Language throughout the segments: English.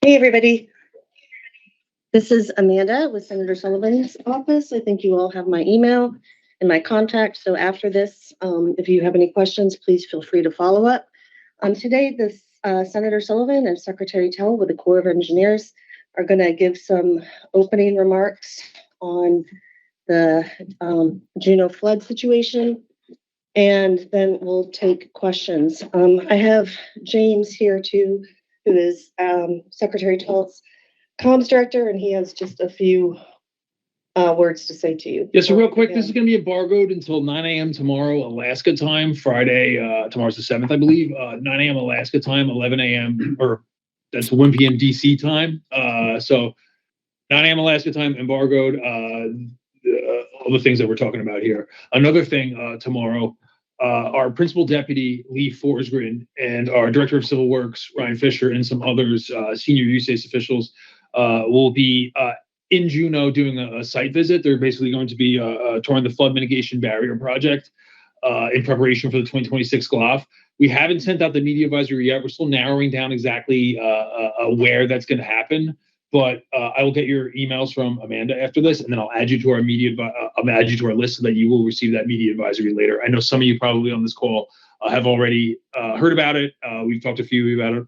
Hey, everybody. This is Amanda with Senator Sullivan's office. I think you all have my email and my contact. So after this, if you have any questions, please feel free to follow up. Today, Senator Sullivan and Secretary Tell with the Corps of Engineers are going to give some opening remarks on the Juneau flood situation, and then we'll take questions. I have James here too, who is Secretary Tell's comms director, and he has just a few words to say to you. Yeah, so real quick, this is going to be embargoed until 9 a.m. tomorrow, Alaska time, Friday, tomorrow's the 7th, I believe, 9 a.m. Alaska time, 11 a.m., or that's 1 p.m. DC time. So 9 a.m. Alaska time, embargoed, all the things that we're talking about here. Another thing tomorrow, our principal deputy, Lee Forsgren, and our director of civil works, Ryan Fisher, and some others, senior USACE officials, will be in Juneau doing a site visit. They're basically going to be touring the flood mitigation barrier project in preparation for the 2026 GLOF. We haven't sent out the media advisory yet. We're still narrowing down exactly where that's going to happen. But I will get your emails from Amanda after this, and then I'll add you to our I'll add you to our list so that you will receive that media advisory later. I know some of you probably on this call have already heard about it. We've talked to a few about it,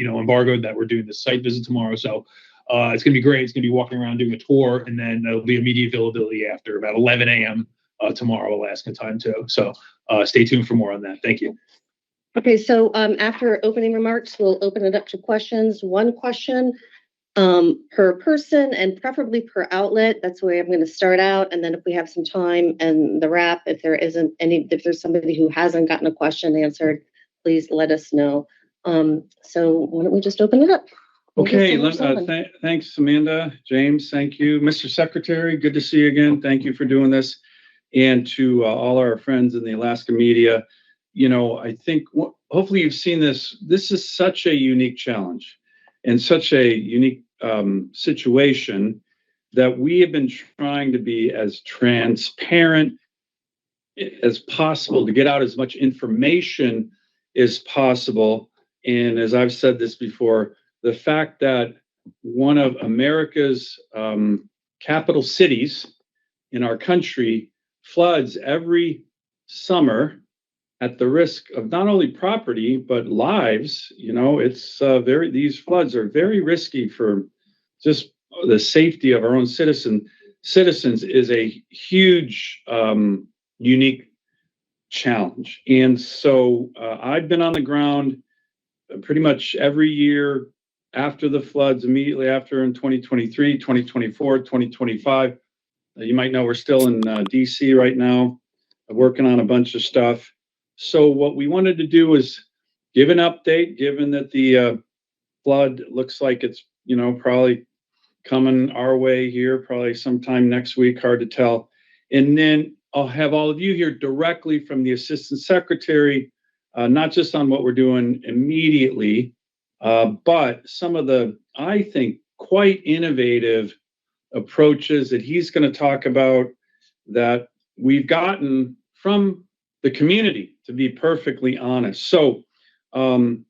embargoed, that we're doing the site visit tomorrow. So it's going to be great. It's going to be walking around doing a tour, and then there'll be immediate availability after about 11 a.m. Tomorrow, Alaska time too. So stay tuned for more on that. Thank you. Okay, so after opening remarks, we'll open it up to questions. One question per person and preferably per outlet. That's where I'm going to start out. And then if we have some time and the wrap, if there's somebody who hasn't gotten a question answered, please let us know. So why don't we just open it up? Okay, thanks, Amanda. James, thank you. Mr. Secretary, good to see you again. Thank you for doing this. And to all our friends in the Alaska media, I think hopefully you've seen this. This is such a unique challenge and such a unique situation that we have been trying to be as transparent as possible to get out as much information as possible. And as I've said this before, the fact that one of America's capital cities in our country floods every summer at the risk of not only property but lives, these floods are very risky for just the safety of our own citizens is a huge, unique challenge. And so I've been on the ground pretty much every year after the floods, immediately after, in 2023, 2024, 2025. You might know we're still in DC right now, working on a bunch of stuff. So what we wanted to do is give an update, given that the flood looks like it's, probably coming our way here, probably sometime next week, hard to tell. And then I'll have all of you hear directly from the Assistant Secretary, not just on what we're doing immediately, but some of the, I think, quite innovative approaches that he's going to talk about that we've gotten from the community, to be perfectly honest. So, the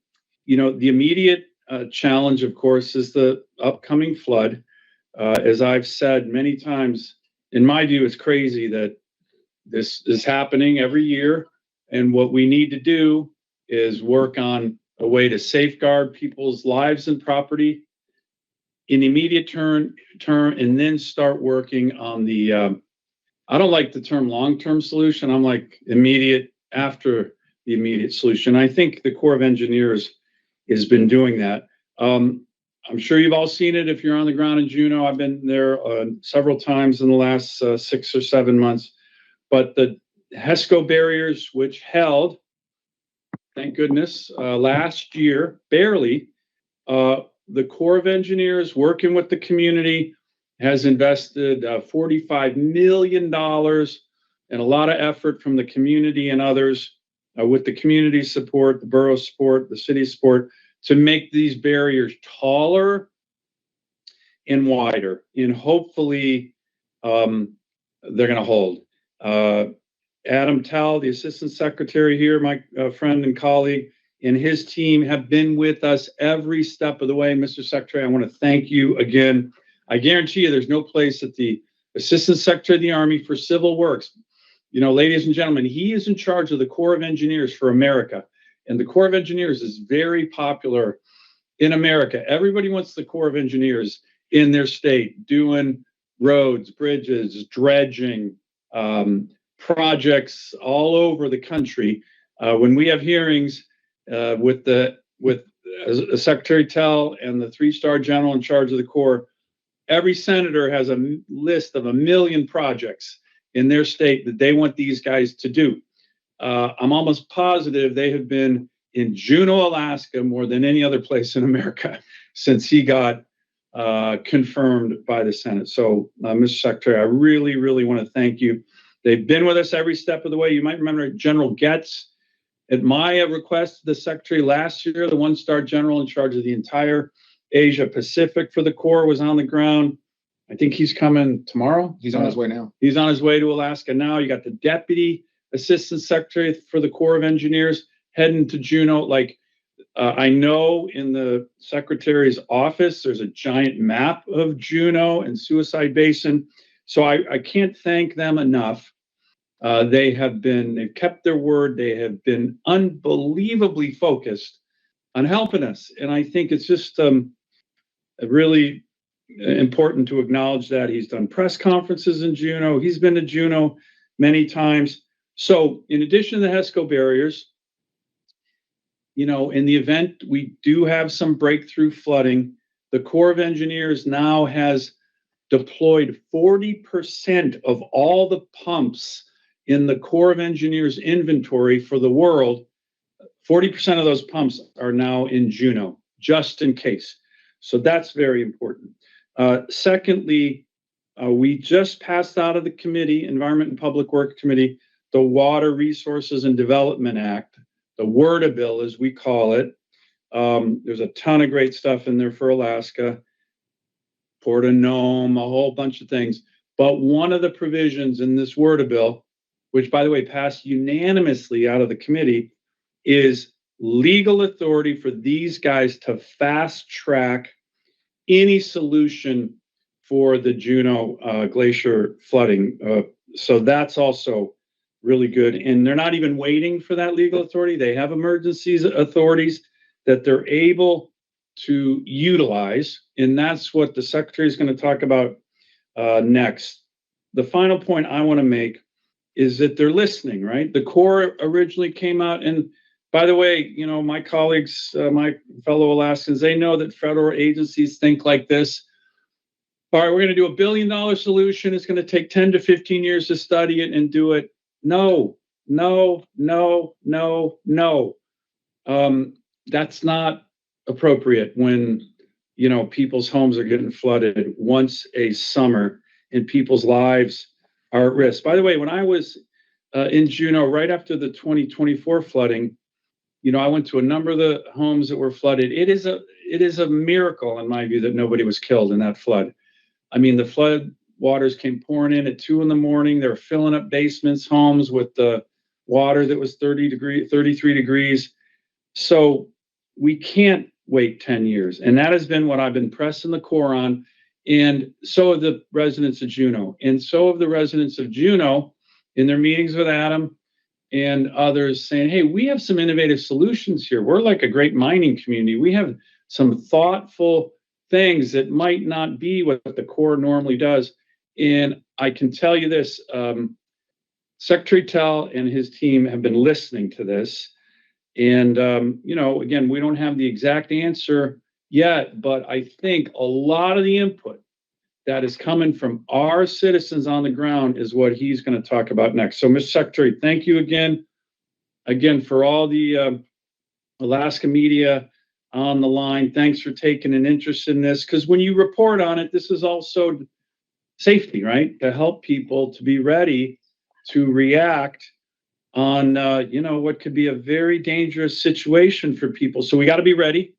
immediate challenge, of course, is the upcoming flood. As I've said many times, in my view, it's crazy that this is happening every year. And what we need to do is work on a way to safeguard people's lives and property in the immediate term, and then start working on the, I don't like the term long-term solution. I'm like immediate after the immediate solution. I think the Corps of Engineers has been doing that. I'm sure you've all seen it if you're on the ground in Juneau. I've been there several times in the last 6 or 7 months. But the HESCO barriers, which held, thank goodness, last year, barely, the Corps of Engineers, working with the community, has invested $45 million and a lot of effort from the community and others, with the community support, the borough support, the city support, to make these barriers taller and wider. And hopefully they're going to hold. Adam Tell, the Assistant Secretary here, my friend and colleague, and his team have been with us every step of the way. Mr. Secretary, I want to thank you again. I guarantee you there's no place that the Assistant Secretary of the Army for Civil Works, ladies and gentlemen, he is in charge of the Corps of Engineers for America. And the Corps of Engineers is very popular in America. Everybody wants the Corps of Engineers in their state doing roads, bridges, dredging, projects all over the country. When we have hearings with Secretary Tell and the 3-star general in charge of the Corps, every senator has a list of 1 million projects in their state that they want these guys to do. I'm almost positive they have been in Juneau, Alaska, more than any other place in America since he got confirmed by the Senate. So, Mr. Secretary, I really, really want to thank you. They've been with us every step of the way. You might remember General Getz, at my request, the Secretary last year, the 1-star general in charge of the entire Asia Pacific for the Corps, was on the ground. I think he's coming tomorrow. He's on his way now. He's on his way to Alaska now. You got the Deputy Assistant Secretary for the Corps of Engineers heading to Juneau. I know in the Secretary's office, there's a giant map of Juneau and Suicide Basin. So I can't thank them enough. They've kept their word. They have been unbelievably focused on helping us. And I think it's just really important to acknowledge that. He's done press conferences in Juneau. He's been to Juneau many times. So in addition to the HESCO barriers, in the event we do have some breakthrough flooding, the Corps of Engineers now has deployed 40% of all the pumps in the Corps of Engineers inventory for the world. 40% of those pumps are now in Juneau, just in case. So that's very important. Secondly, we just passed out of the committee, Environment and Public Works Committee, the Water Resources and Development Act, the WRDA bill, as we call it. There's a ton of great stuff in there for Alaska, Port of Nome, a whole bunch of things. But one of the provisions in this WRDA bill, which, by the way, passed unanimously out of the committee, is legal authority for these guys to fast track any solution for the Juneau glacier flooding. So that's also really good. And they're not even waiting for that legal authority. They have emergencies authorities that they're able to utilize. And that's what the Secretary is going to talk about next. The final point I want to make is that they're listening, right? The Corps originally came out, and by the way, my colleagues, my fellow Alaskans, they know that federal agencies think like this. All right, we're going to do $1 billion solution. It's going to take 10 to 15 years to study it and do it. No. That's not appropriate when, people's homes are getting flooded once a summer and people's lives are at risk. By the way, when I was in Juneau, right after the 2024 flooding, I went to a number of the homes that were flooded. It is a miracle, in my view, that nobody was killed in that flood. I mean, the flood waters came pouring in at 2 a.m. They were filling up basements, homes with the water that was 33 degrees. So we can't wait 10 years. And that has been what I've been pressing the Corps on. And so have the residents of Juneau. And so have the residents of Juneau in their meetings with Adam and others saying, hey, we have some innovative solutions here. We're like a great mining community. We have some thoughtful things that might not be what the Corps normally does. And I can tell you this, Secretary Tell and his team have been listening to this. And, again, we don't have the exact answer yet, but I think a lot of the input that is coming from our citizens on the ground is what he's going to talk about next. So, Mr. Secretary, thank you again for all the Alaska media on the line. Thanks for taking an interest in this, because when you report on it, this is also safety, right? To help people to be ready to react on, what could be a very dangerous situation for people. So we got to be ready.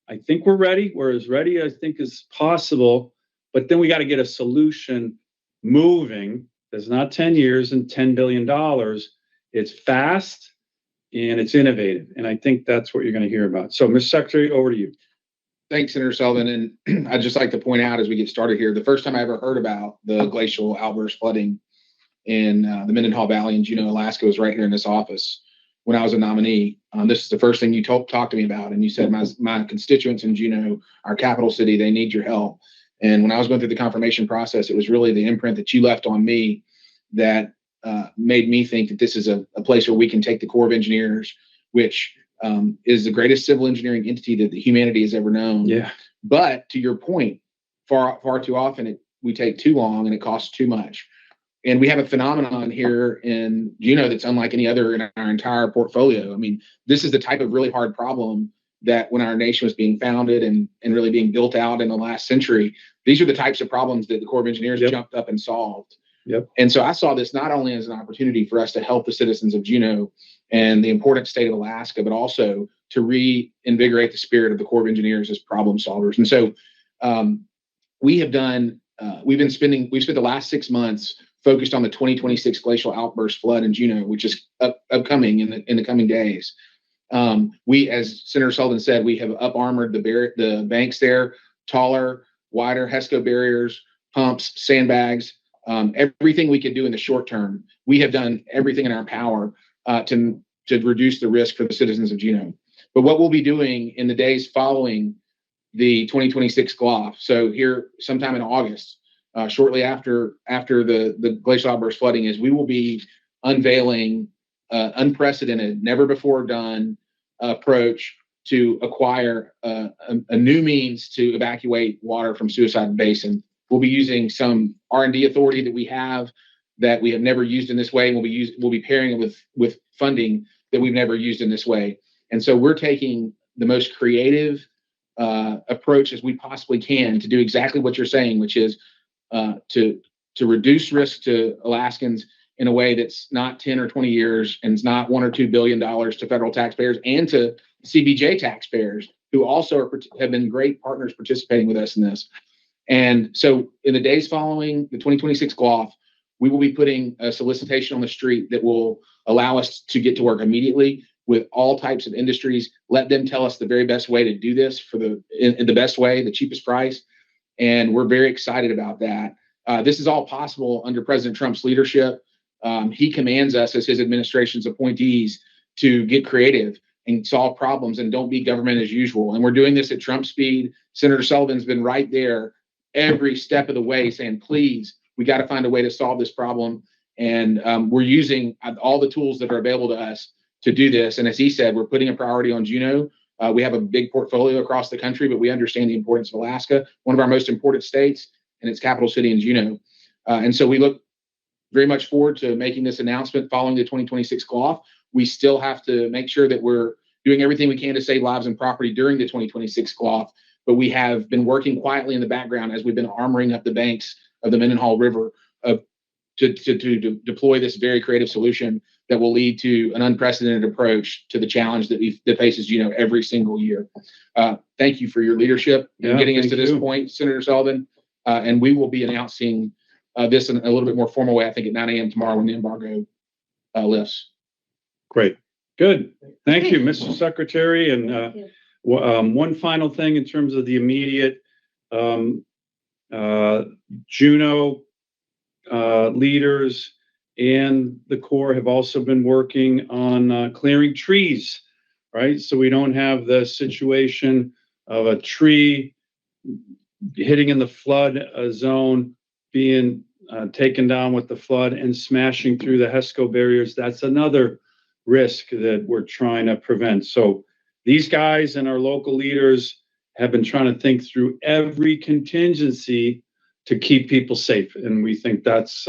I think we're ready. We're as ready, I think, as possible. But then we got to get a solution moving. It's not 10 years and $10 billion. It's fast and it's innovative. And I think that's what you're going to hear about. So, Mr. Secretary, over to you. Thanks, Senator Sullivan. And I'd just like to point out as we get started here, the first time I ever heard about the glacial outburst flooding in the Mendenhall Valley in Juneau, Alaska was right here in this office when I was a nominee. This is the first thing you talked to me about. And you said, my constituents in Juneau, our capital city, they need your help. And when I was going through the confirmation process, it was really the imprint that you left on me that made me think that this is a place where we can take the Corps of Engineers, which is the greatest civil engineering entity that humanity has ever known. Yeah. But to your point, far too often we take too long and it costs too much. And we have a phenomenon here in Juneau that's unlike any other in our entire portfolio. I mean, this is the type of really hard problem that when our nation was being founded and really being built out in the last century, these are the types of problems that the Corps of Engineers jumped up and solved. Yep. And so I saw this not only as an opportunity for us to help the citizens of Juneau and the important state of Alaska, but also to reinvigorate the spirit of the Corps of Engineers as problem solvers. And so we've spent the last 6 months focused on the 2026 glacial outburst flood in Juneau, which is upcoming in the coming days. We, as Senator Sullivan said, we have up-armored the banks there, taller, wider HESCO barriers, pumps, sandbags, everything we could do in the short term. We have done everything in our power to reduce the risk for the citizens of Juneau. But what we'll be doing in the days following the 2026 GLOF, so here sometime in August, shortly after the glacial outburst flooding, is we will be unveiling unprecedented, never before done approach to acquire a new means to evacuate water from Suicide Basin. We'll be using some R&D authority that we have never used in this way, and we'll be pairing it with funding that we've never used in this way. And so we're taking the most creative approach as we possibly can to do exactly what you're saying, which is to reduce risk to Alaskans in a way that's not 10 or 20 years and it's not $1 or $2 billion to federal taxpayers and to CBJ taxpayers, who also have been great partners participating with us in this. And so in the days following the 2026 GLOF, we will be putting a solicitation on the street that will allow us to get to work immediately with all types of industries, let them tell us the very best way to do this in the best way, the cheapest price. And we're very excited about that. This is all possible under President Trump's leadership. He commands us as his administration's appointees to get creative and solve problems and don't be government as usual. And we're doing this at Trump speed. Senator Sullivan's been right there every step of the way saying, please, we got to find a way to solve this problem. And we're using all the tools that are available to us to do this. And as he said, we're putting a priority on Juneau. We have a big portfolio across the country, but we understand the importance of Alaska, one of our most important states, and its capital city in Juneau. And so we look very much forward to making this announcement following the 2026 GLOF. We still have to make sure that we're doing everything we can to save lives and property during the 2026 GLOF, but we have been working quietly in the background as we've been armoring up the banks of the Mendenhall River to deploy this very creative solution that will lead to an unprecedented approach to the challenge that faces Juneau every single year. Thank you for your leadership in getting us to this point, Senator Sullivan. And we will be announcing this in a little bit more formal way, I think at 9 a.m. tomorrow when the embargo lifts. Great. Good. Thank you, Mr. Secretary. And one final thing in terms of the immediate Juneau leaders and the Corps have also been working on clearing trees, right? So we don't have the situation of a tree hitting in the flood zone, being taken down with the flood and smashing through the HESCO barriers. That's another risk that we're trying to prevent. So these guys and our local leaders have been trying to think through every contingency to keep people safe. And we think that's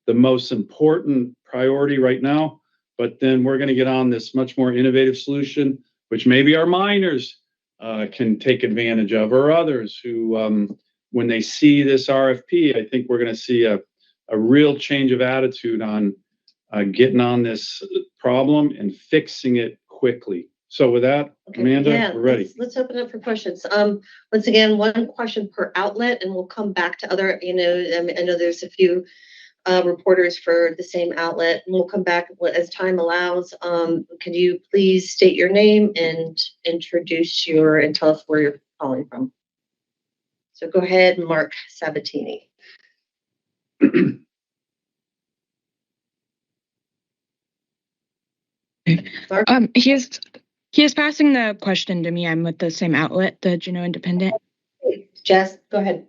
the most important priority right now. But then we're going to get on this much more innovative solution, which maybe our miners can take advantage of, or others who, when they see this RFP, I think we're going to see a real change of attitude on getting on this problem and fixing it quickly. So with that, okay, Amanda, we're ready. Let's open up for questions. Once again, one question per outlet, and we'll come back to other, I know there's a few reporters for the same outlet. We'll come back as time allows. Can you please state your name and and tell us where you're calling from? So go ahead, Mark Sabatini. Mark? He is passing the question to me. I'm with the same outlet, the Juneau Independent. Jess, go ahead.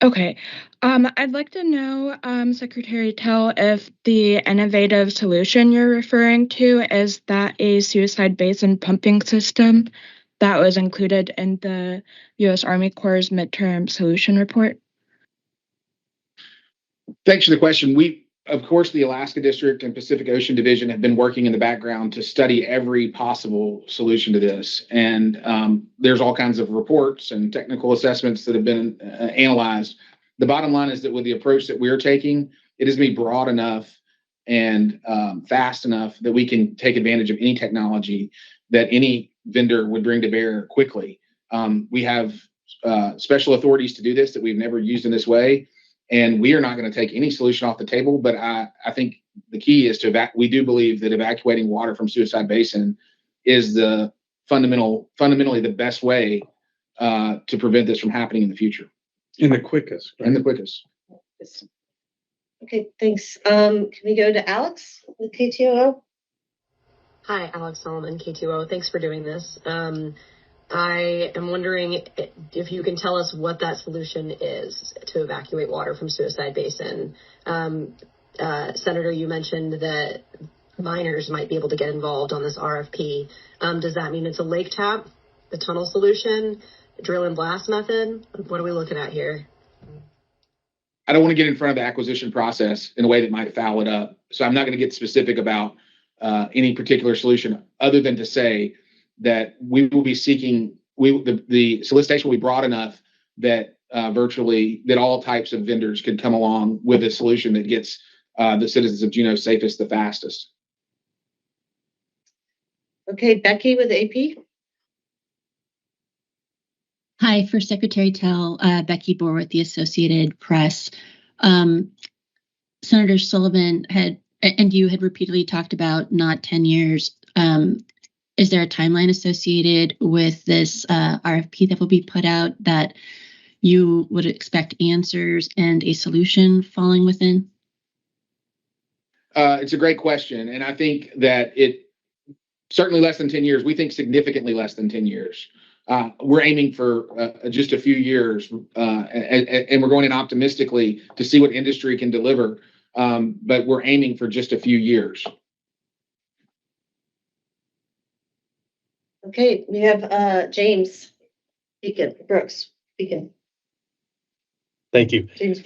Okay. I'd like to know, Secretary Tell, if the innovative solution you're referring to is that a suicide basin pumping system that was included in the U.S. Army Corps' midterm solution report? Thanks for the question. Of course, the Alaska District and Pacific Ocean Division have been working in the background to study every possible solution to this. And there's all kinds of reports and technical assessments that have been analyzed. The bottom line is that with the approach that we're taking, it is going to be broad enough and fast enough that we can take advantage of any technology that any vendor would bring to bear quickly. We have special authorities to do this that we've never used in this way. And we are not going to take any solution off the table, but I think the key is we do believe that evacuating water from Suicide Basin is the fundamentally the best way to prevent this from happening in the future. And the quickest. Right? And the quickest. Okay, thanks. Can we go to Alex with KTOO? Hi, Alex Sullivan, KTOO. Thanks for doing this. I am wondering if you can tell us what that solution is to evacuate water from Suicide Basin. Senator, you mentioned that miners might be able to get involved on this RFP. Does that mean it's a lake tap, the tunnel solution, drill and blast method? What are we looking at here? I don't want to get in front of the acquisition process in a way that might foul it up. So I'm not going to get specific about any particular solution other than to say that we will be seeking, the solicitation will be broad enough that that all types of vendors could come along with a solution that gets the citizens of Juneau safest the fastest. Okay, Becky with AP. Hi, for Secretary Tell, Becky Bohr with the Associated Press. Senator Sullivan and you had repeatedly talked about not 10 years. Is there a timeline associated with this RFP that will be put out that you would expect answers and a solution falling within? It's a great question. And I think that it certainly less than 10 years. We think significantly less than 10 years. We're aiming for just a few years, and we're going in optimistically to see what industry can deliver. But we're aiming for just a few years. Okay, we have James Brooks. Thank you. James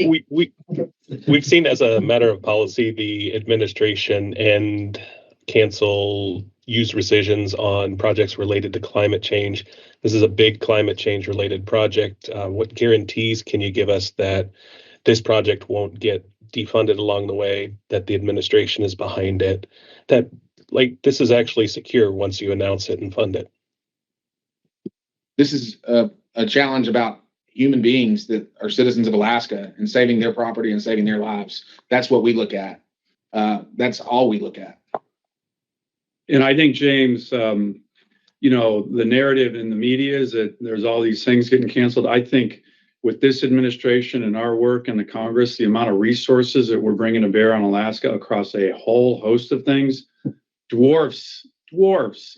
We've seen as a matter of policy the administration and cancel use rescissions on projects related to climate change. This is a big climate change related project. What guarantees can you give us that this project won't get defunded along the way, that the administration is behind it, that this is actually secure once you announce it and fund it? This is a challenge about human beings that are citizens of Alaska and saving their property and saving their lives. That's what we look at. That's all we look at. And I think, James, the narrative in the media is that there's all these things getting canceled. I think with this administration and our work in the Congress, the amount of resources that we're bringing to bear on Alaska across a whole host of things dwarfs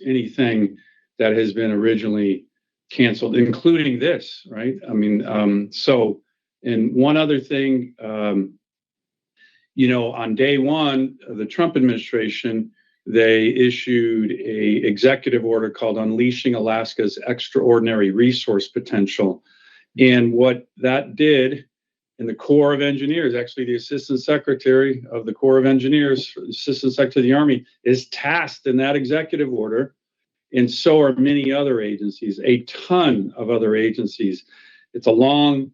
anything that has been originally canceled, including this, right? I mean, and one other thing, on day one of the Trump administration, they issued a executive order called Unleashing Alaska's Extraordinary Resource Potential. And what that did in the Corps of Engineers, actually the Assistant Secretary of the Corps of Engineers, Assistant Secretary of the Army, is tasked in that executive order, and so are many other agencies, a ton of other agencies. It's a long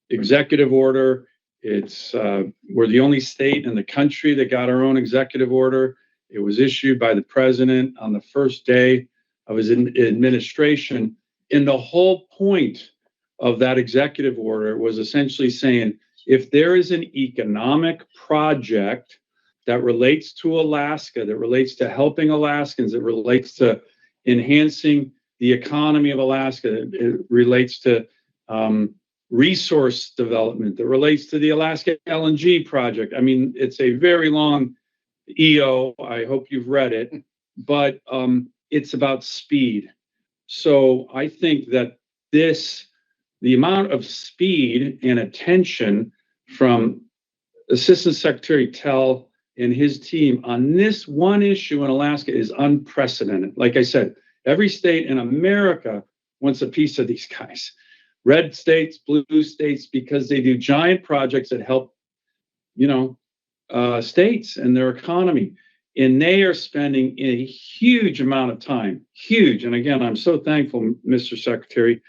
executive order. We're the only state in the country that got our own executive order. It was issued by the president on the first day of his administration. And the whole point of that executive order was essentially saying, If there is an economic project that relates to Alaska, that relates to helping Alaskans, that relates to enhancing the economy of Alaska, it relates to resource development, that relates to the Alaska LNG project. I mean, it's a very long EO. I hope you've read it, but it's about speed. So I think that the amount of speed and attention from Assistant Secretary Tell and his team on this one issue in Alaska is unprecedented. Like I said, every state in America wants a piece of these guys. Red states, blue states, because they do giant projects that help, states and their economy. And they are spending a huge amount of time, huge. And again, I'm so thankful, Mr. Secretary,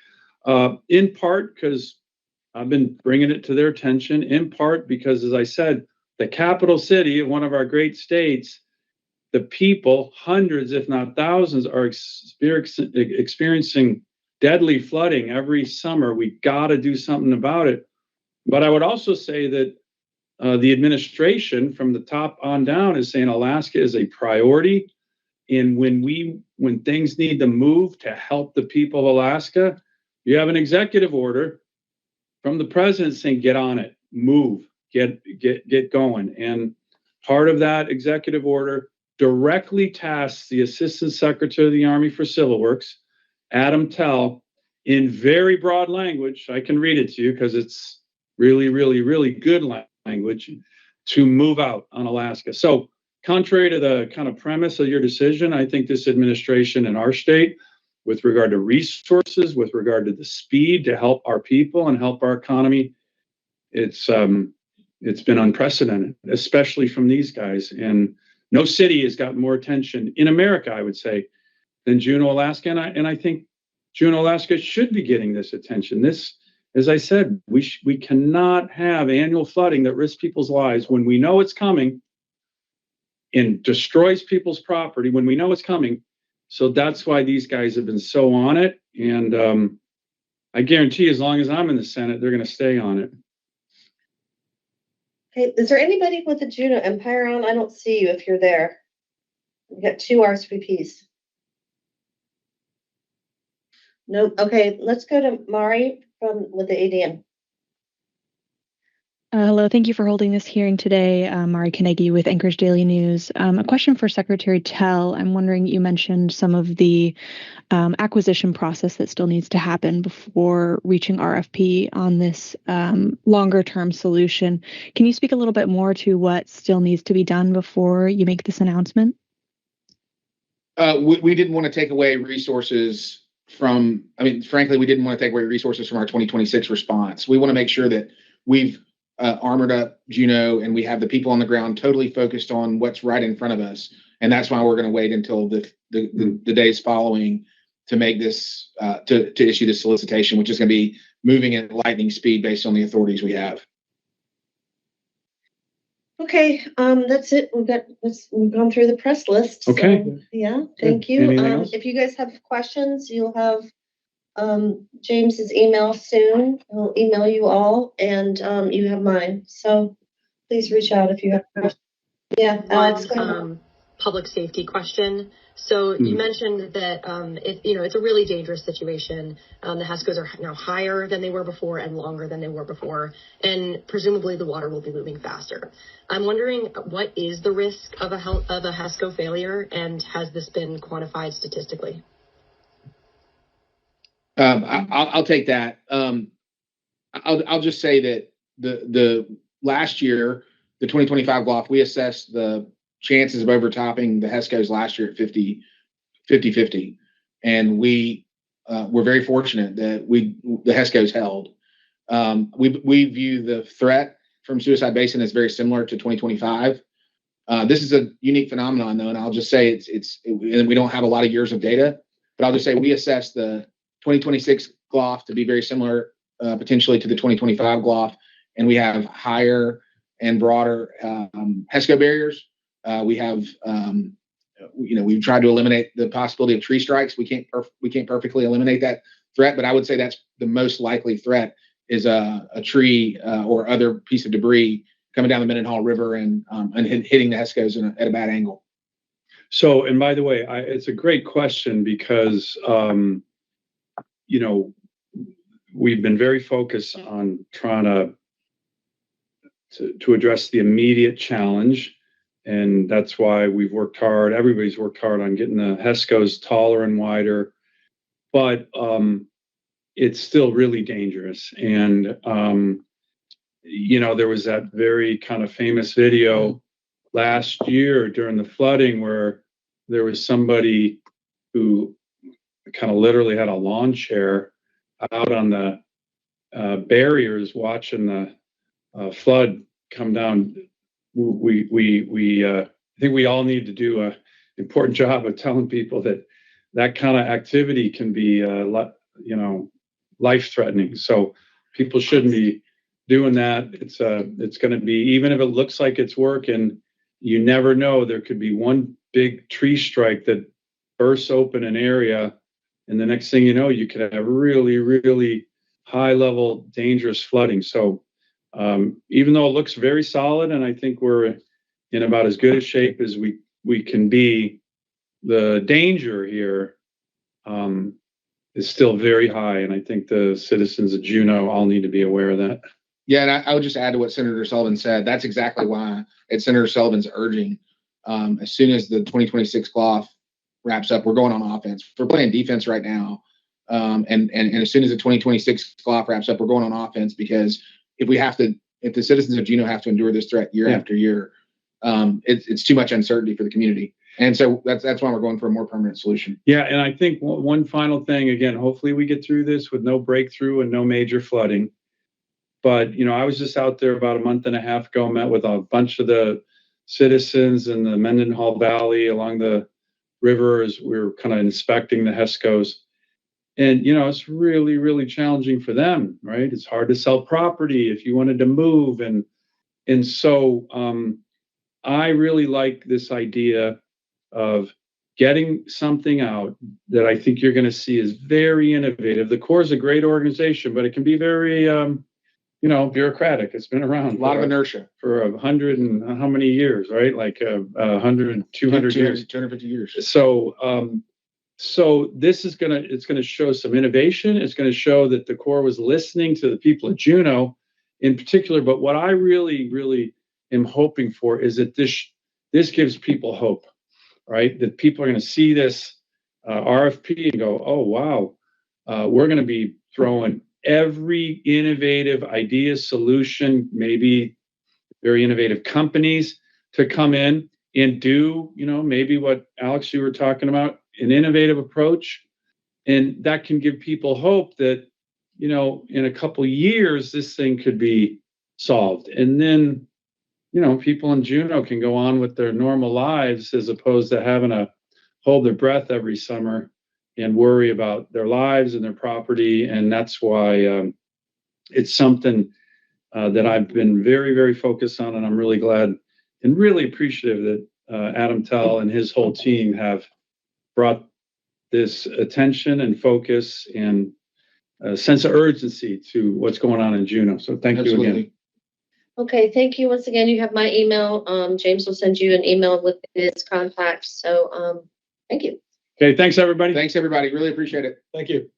in part because I've been bringing it to their attention, in part because, as I said, the capital city of one of our great states, the people, hundreds, if not thousands, are experiencing deadly flooding every summer. We got to do something about it. But I would also say that the administration from the top on down is saying Alaska is a priority. And when things need to move to help the people of Alaska, you have an executive order from the president saying, get on it, move, get going. And part of that executive order directly tasks the Assistant Secretary of the Army for Civil Works, Adam Tell, in very broad language. I can read it to you because it's really, really, really good language, to move out on Alaska. So contrary to the kind of premise of your decision, I think this administration in our state, with regard to resources, with regard to the speed to help our people and help our economy, it's been unprecedented, especially from these guys. And no city has gotten more attention in America, I would say, than Juneau, Alaska. And I think Juneau, Alaska should be getting this attention. This, as I said, we cannot have annual flooding that risks people's lives when we know it's coming and destroys people's property when we know it's coming. So that's why these guys have been so on it. And I guarantee as long as I'm in the Senate, they're going to stay on it. Okay, is there anybody with the Juneau Empire on? I don't see you if you're there. We got 2 RSVPs. Nope. Okay, let's go to Mari with the ADM. Hello, thank you for holding this hearing today. Mari Kanegi with Anchorage Daily News. A question for Secretary Tell. I'm wondering, you mentioned some of the acquisition process that still needs to happen before reaching RFP on this longer term solution. Can you speak a little bit more to what still needs to be done before you make this announcement? We didn't want to take away resources frankly, we didn't want to take away resources from our 2026 response. We want to make sure that we've armored up Juneau and we have the people on the ground totally focused on what's right in front of us. And that's why we're going to wait until the days following to make this, to issue this solicitation, which is going to be moving at lightning speed based on the authorities we have. Okay, that's it. We've gone through the press list. Okay. So, yeah, thank you. If you guys have questions, you'll have James's email soon. He'll email you all, and you have mine. So please reach out if you have questions. Yeah, Alex. Public safety question. So you mentioned that it's a really dangerous situation. The HESCOs are now higher than they were before and longer than they were before, and presumably the water will be moving faster. I'm wondering, what is the risk of a HESCO failure, and has this been quantified statistically? I'll take that. I'll just say that the last year, the 2025 GLOF, we assessed the chances of overtopping the HESCOs last year at 50-50. And we were very fortunate that the HESCOs held. We view the threat from Suicide Basin as very similar to 2025. This is a unique phenomenon, though, and I'll just say and we don't have a lot of years of data, but I'll just say we assess the 2026 GLOF to be very similar potentially to the 2025 GLOF, and we have higher and broader HESCO barriers. We have, we've tried to eliminate the possibility of tree strikes. We can't perfectly eliminate that threat, but I would say that's the most likely threat is a tree or other piece of debris coming down the Mendenhall River and hitting the HESCOs at a bad angle. So, and by the way, it's a great question because, we've been very focused on trying to address the immediate challenge. And that's why we've worked hard. Everybody's worked hard on getting the HESCOs taller and wider, but it's still really dangerous. And, there was that very kind of famous video last year during the flooding where there was somebody who kind of literally had a lawn chair out on the barriers watching the flood come down. I think we all need to do an important job of telling people that kind of activity can be, life-threatening. So people shouldn't be doing that. It's going to be, even if it looks like it's working, you never know. There could be one big tree strike that bursts open an area, and the next thing you know, you could have really, really high-level dangerous flooding. So even though it looks very solid, and I think we're in about as good a shape as we can be, the danger here is still very high, and I think the citizens of Juneau all need to be aware of that. Yeah, and I would just add to what Senator Sullivan said. That's exactly why it's Senator Sullivan's urging. As soon as the 2026 CLOF wraps up, we're going on offense. We're playing defense right now. And as soon as the 2026 CLOF wraps up, we're going on offense, because if the citizens of Juneau have to endure this threat year after year, it's too much uncertainty for the community. And so that's why we're going for a more permanent solution. Yeah, and I think one final thing, again, hopefully we get through this with no breakthrough and no major flooding. But, I was just out there about a month and a half ago, met with a bunch of the citizens in the Mendenhall Valley along the river as we were kind of inspecting the HESCOs. And, it's really, really challenging for them, right? It's hard to sell property if you wanted to move. And so I really like this idea of getting something out that I think you're going to see is very innovative. The Corps is a great organization, but it can be very, bureaucratic. It's been around. A lot of inertia. For 100 and how many years, right? Like 100, 200 years. 250 years. So this is it's gonna show some innovation. It's gonna show that the Corps was listening to the people of Juneau in particular. But what I really, really am hoping for is that this gives people hope, right? That people are gonna see this RFP and go, oh, wow, we're gonna be throwing every innovative idea, solution, maybe very innovative companies to come in and do, maybe what Alex, you were talking about, an innovative approach. And that can give people hope that, in a couple years, this thing could be solved. And then, people in Juneau can go on with their normal lives as opposed to having to hold their breath every summer and worry about their lives and their property. And that's why it's something that I've been very, very focused on. And I'm really glad and really appreciative that Adam Tell and his whole team have brought this attention and focus and a sense of urgency to what's going on in Juneau. So thank you again. Okay, thank you once again. You have my email. James will send you an email with his contacts. So thank you. Okay, thanks everybody. Thanks everybody. Really appreciate it. Thank you.